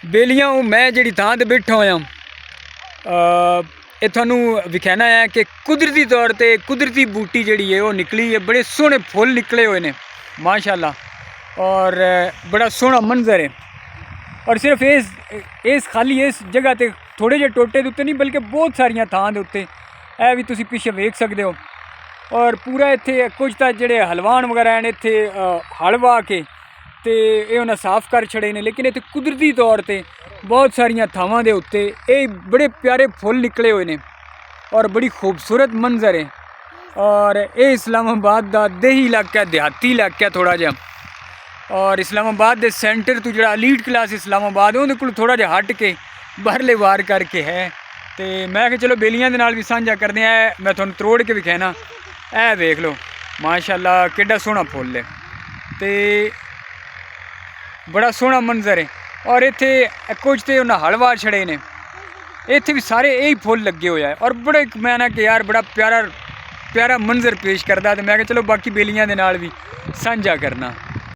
बेलियां मैं जी थां ते बैठा होया ये थानू विखाना है कि कुदरती तौर पर कुदरती बूटी जी है वो निकली है। बड़े सोहने फुल निकले हुए ने माशाअल्लाह और बड़ा सोहना मंजर है। और सिर्फ इस खाली इस जगह ते थोड़े जे टोटे उत्ते नहीं बल्कि बहुत सारिया थां दे उत्ते ऐ भी तुसी पिछे वेख सकते हो। और पूरा इत्थे कुछ तो जेडे हलवान वगैरह हैं इत्थे हल वाह के ते ये उन्हें साफ कर छड़े ने, लेकिन इत्थे कुदरती तौर पर बहुत सारिया थावां दे उत्ते ये बड़े प्यारे फुल निकले हुए ने और बड़ी खूबसूरत मंजर है। और ये इस्लामाबाद का देही इलाका, देहाती इलाका थोड़ा जहा। और इस्लामाबाद के सेंटर तो जो एलीट क्लास इस्लामाबाद है उन्हें को थोड़ा जहा हट के बाहरले वार करके है। तो मैं कि चलो बेलियां दे नाल भी सांझा करते हैं। मैं थोड़ा त्रोड़ के विखाना, ऐ देख लो माशाअल्लाह किड्डा सोहना फुल है तो बड़ा सोहना मंजर है। और इत्थे कुछ तो उन्हें हल वार छड़े ने, इत्थे भी सारे यही फुल लगे हुए है। और बड़े मैं ना कि यार बड़ा प्यारा प्यारा मंजर पेश करता। तो मैं कि चलो बाकी बेलियां दे नाल भी सांझा करना।